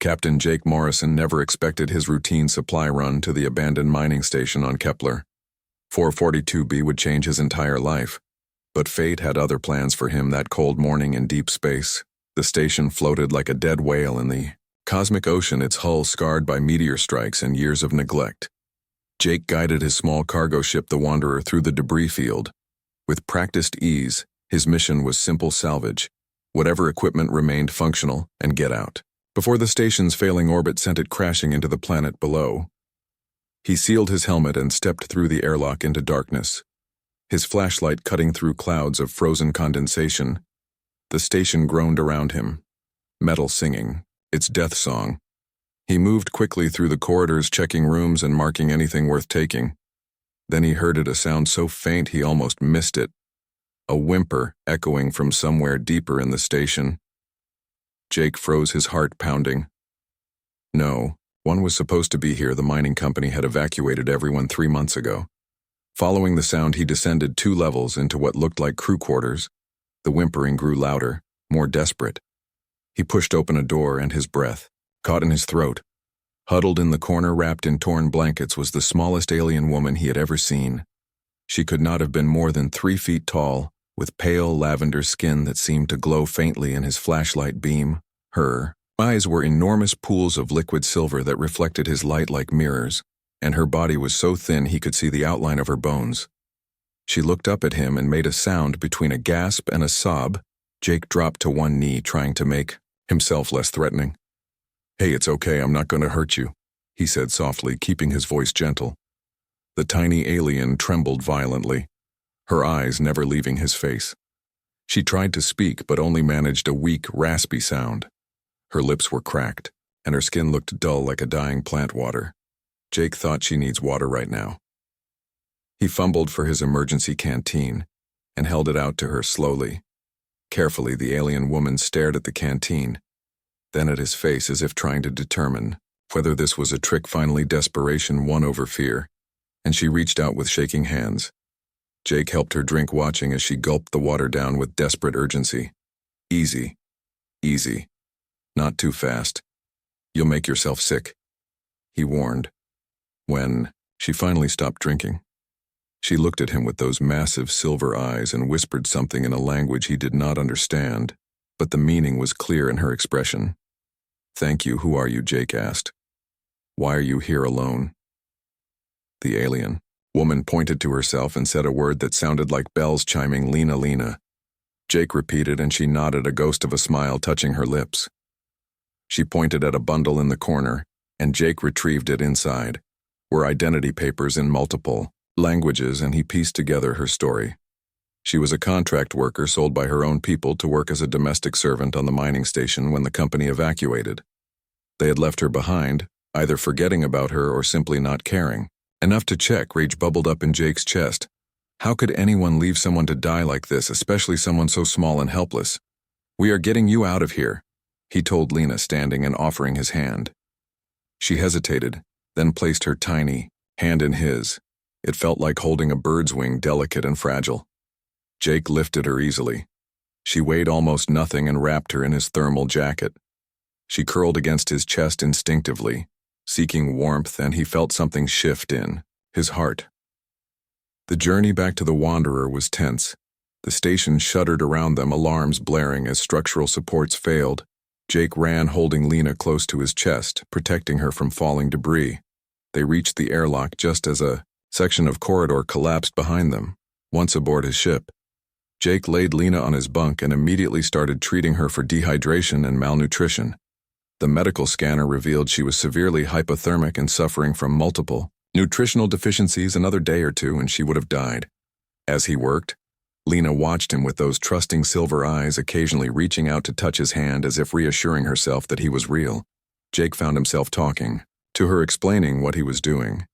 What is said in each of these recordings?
Captain Jake Morrison never expected his routine supply run to the abandoned mining station on Kepler. 442b would change his entire life. But fate had other plans for him that cold morning in deep space. The station floated like a dead whale in the cosmic ocean, its hull scarred by meteor strikes and years of neglect. Jake guided his small cargo ship, the Wanderer, through the debris field. With practiced ease, his mission was simple salvage. Whatever equipment remained functional, and get out before the station's failing orbit sent it crashing into the planet below. He sealed his helmet and stepped through the airlock into darkness, his flashlight cutting through clouds of frozen condensation. The station groaned around him, metal singing its death song. He moved quickly through the corridors, checking rooms and marking anything worth taking. Then he heard a sound so faint he almost missed it, a whimper echoing from somewhere deeper in the station. Jake froze, his heart pounding. No, one was supposed to be here. The mining company had evacuated everyone 3 months ago. Following the sound, he descended 2 levels into what looked like crew quarters. The whimpering grew louder, more desperate. He pushed open a door and his breath caught in his throat. Huddled in the corner, wrapped in torn blankets, was the smallest alien woman he had ever seen. She could not have been more than 3 feet tall, with pale lavender skin that seemed to glow faintly in his flashlight beam. Her eyes were enormous pools of liquid silver that reflected his light like mirrors, and her body was so thin he could see the outline of her bones. She looked up at him and made a sound between a gasp and a sob. Jake dropped to one knee, trying to make himself less threatening. "Hey, it's okay, I'm not going to hurt you," he said softly, keeping his voice gentle. The tiny alien trembled violently, her eyes never leaving his face. She tried to speak, but only managed a weak, raspy sound. Her lips were cracked, and her skin looked dull like a dying plant water. Jake thought, she needs water right now. He fumbled for his emergency canteen and held it out to her slowly. Carefully, the alien woman stared at the canteen, then at his face, as if trying to determine whether this was a trick. Finally, desperation won over fear, and she reached out with shaking hands. Jake helped her drink, watching as she gulped the water down with desperate urgency. "Easy. Easy. Not too fast. You'll make yourself sick," he warned. When she finally stopped drinking, she looked at him with those massive silver eyes and whispered something in a language he did not understand, but the meaning was clear in her expression. "Thank you. Who are you?" Jake asked. "Why are you here alone?" The alien woman pointed to herself and said a word that sounded like bells chiming, "Lena, Lena." Jake repeated, and she nodded, a ghost of a smile touching her lips. She pointed at a bundle in the corner, and Jake retrieved it. Inside were identity papers in multiple languages, and he pieced together her story. She was a contract worker sold by her own people to work as a domestic servant on the mining station when the company evacuated. They had left her behind, either forgetting about her or simply not caring. Enough to check. Rage bubbled up in Jake's chest. How could anyone leave someone to die like this, especially someone so small and helpless? "We are getting you out of here," he told Lena, standing and offering his hand. She hesitated, then placed her tiny hand in his. It felt like holding a bird's wing, delicate and fragile. Jake lifted her easily. She weighed almost nothing and wrapped her in his thermal jacket. She curled against his chest instinctively, seeking warmth, and he felt something shift in his heart. The journey back to the Wanderer was tense. The station shuddered around them, alarms blaring as structural supports failed. Jake ran, holding Lena close to his chest, protecting her from falling debris. They reached the airlock just as a section of corridor collapsed behind them. Once aboard his ship, Jake laid Lena on his bunk and immediately started treating her for dehydration and malnutrition. The medical scanner revealed she was severely hypothermic and suffering from multiple nutritional deficiencies. Another day or two and she would have died. As he worked, Lena watched him with those trusting silver eyes, occasionally reaching out to touch his hand as if reassuring herself that he was real. Jake found himself talking to her, explaining what he was doing,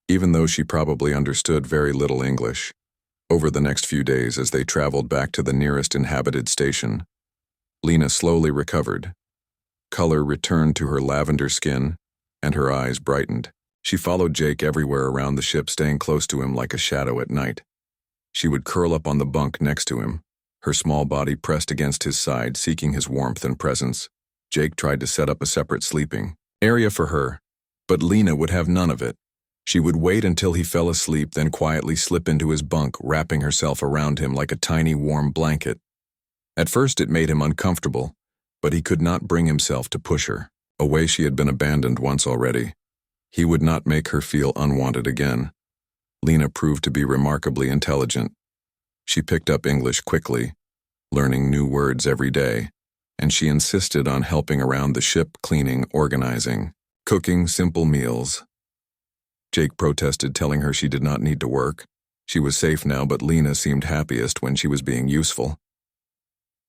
even though she probably understood very little English. Over the next few days, as they traveled back to the nearest inhabited station, Lena slowly recovered. Color returned to her lavender skin, and her eyes brightened. She followed Jake everywhere around the ship, staying close to him like a shadow at night. She would curl up on the bunk next to him, her small body pressed against his side, seeking his warmth and presence. Jake tried to set up a separate sleeping area for her, but Lena would have none of it. She would wait until he fell asleep, then quietly slip into his bunk, wrapping herself around him like a tiny warm blanket. At first it made him uncomfortable, but he could not bring himself to push her away. She had been abandoned once already. He would not make her feel unwanted again. Lena proved to be remarkably intelligent. She picked up English quickly, learning new words every day, and she insisted on helping around the ship, cleaning, organizing, cooking simple meals. Jake protested, telling her she did not need to work. She was safe now, but Lena seemed happiest when she was being useful.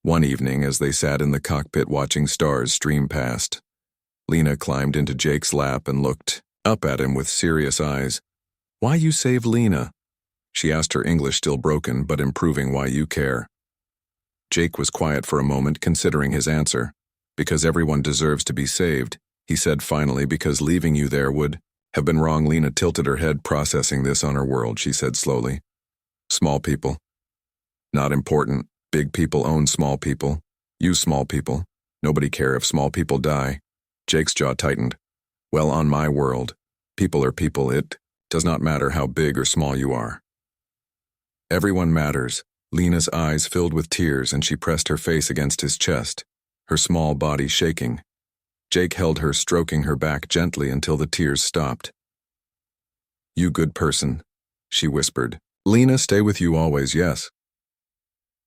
One evening, as they sat in the cockpit watching stars stream past, Lena climbed into Jake's lap and looked up at him with serious eyes. "Why you save Lena?" she asked, her English still broken but improving. "Why you care?" Jake was quiet for a moment, considering his answer. "Because everyone deserves to be saved," he said finally. "Because leaving you there would have been wrong." Lena tilted her head, processing this on her world. She said slowly, "Small people. Not important. Big people own small people. Use small people. Nobody care if small people die." Jake's jaw tightened. "Well, on my world, people are people. It does not matter how big or small you are. Everyone matters." Lena's eyes filled with tears and she pressed her face against his chest, her small body shaking. Jake held her, stroking her back gently until the tears stopped. "You good person," she whispered. "Lena stay with you always, yes?"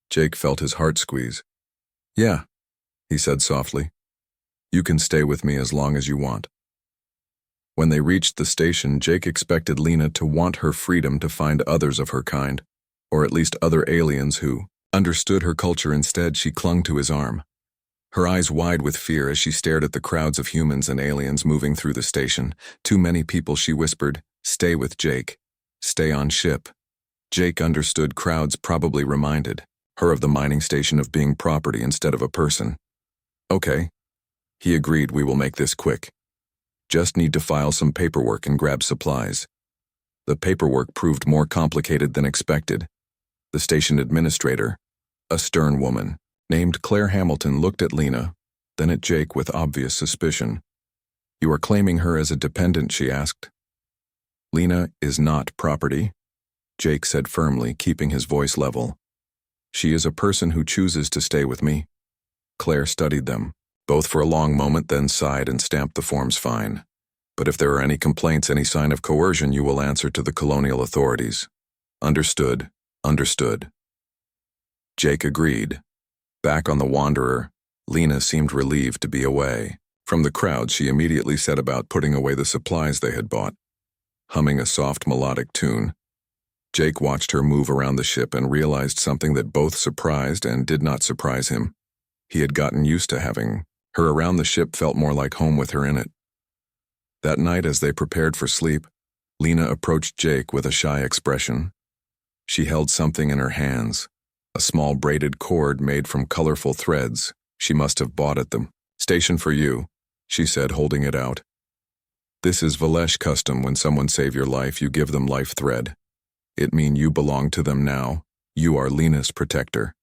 Jake felt his heart squeeze. "Yeah," he said softly. "You can stay with me as long as you want." When they reached the station, Jake expected Lena to want her freedom to find others of her kind, or at least other aliens who understood her culture. Instead, she clung to his arm, her eyes wide with fear as she stared at the crowds of humans and aliens moving through the station. "Too many people," she whispered. "Stay with Jake. Stay on ship." Jake understood. Crowds probably reminded her of the mining station, of being property instead of a person. "Okay," he agreed. "We will make this quick. Just need to file some paperwork and grab supplies." The paperwork proved more complicated than expected. The station administrator, a stern woman named Claire Hamilton, looked at Lena, then at Jake with obvious suspicion. "You are claiming her as a dependent?" she asked. "Lena is not property," Jake said firmly, keeping his voice level. "She is a person who chooses to stay with me." Claire studied them, both for a long moment, then sighed and stamped the forms. "Fine. But if there are any complaints, any sign of coercion, you will answer to the colonial authorities." "Understood. Understood." Jake agreed. Back on the Wanderer, Lena seemed relieved to be away from the crowd. She immediately set about putting away the supplies they had bought, humming a soft melodic tune. Jake watched her move around the ship and realized something that both surprised and did not surprise him. He had gotten used to having her around the ship, felt more like home with her in it. That night, as they prepared for sleep, Lena approached Jake with a shy expression. She held something in her hands, a small braided cord made from colorful threads she must have bought at the station. "For you," she said, holding it out. "This is Valesh custom. When someone save your life, you give them life thread. It mean you belong to them now. You are Lena's protector."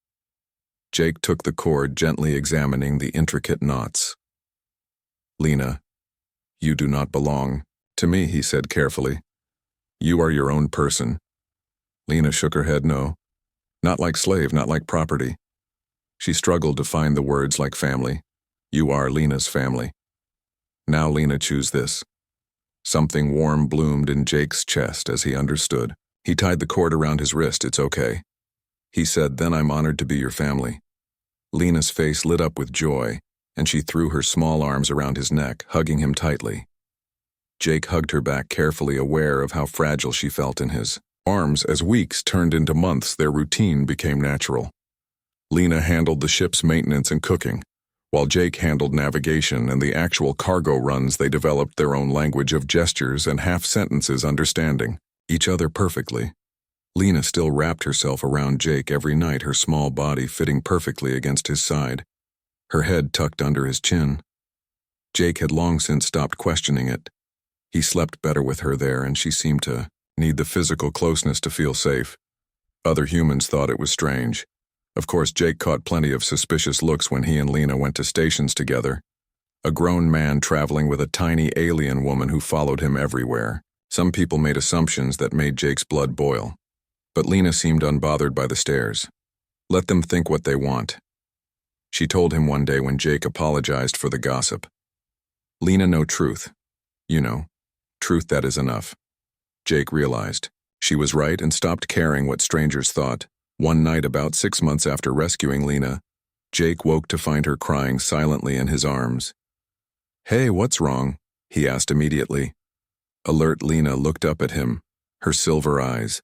Jake took the cord, gently examining the intricate knots. "Lena, you do not belong to me," he said carefully. "You are your own person." Lena shook her head. "No, not like slave, not like property." She struggled to find the words. "Like family. You are Lena's family. Now, Lena, choose this." Something warm bloomed in Jake's chest as he understood. He tied the cord around his wrist. "It's okay," he said. "Then I'm honored to be your family." Lena's face lit up with joy, and she threw her small arms around his neck, hugging him tightly. Jake hugged her back carefully, aware of how fragile she felt in his arms. As weeks turned into months, their routine became natural. Lena handled the ship's maintenance and cooking, while Jake handled navigation and the actual cargo runs. They developed their own language of gestures and half-sentences, understanding each other perfectly. Lena still wrapped herself around Jake every night, her small body fitting perfectly against his side, her head tucked under his chin. Jake had long since stopped questioning it. He slept better with her there, and she seemed to need the physical closeness to feel safe. Other humans thought it was strange. Of course, Jake caught plenty of suspicious looks when he and Lena went to stations together. A grown man traveling with a tiny alien woman who followed him everywhere. Some people made assumptions that made Jake's blood boil. But Lena seemed unbothered by the stares. Let them think what they want. She told him one day when Jake apologized for the gossip. Lena know truth. You know, truth that is enough. Jake realized. She was right and stopped caring what strangers thought. One night, about 6 months after rescuing Lena, Jake woke to find her crying silently in his arms. "Hey, what's wrong?" he asked immediately. Alert Lena looked up at him, her silver eyes,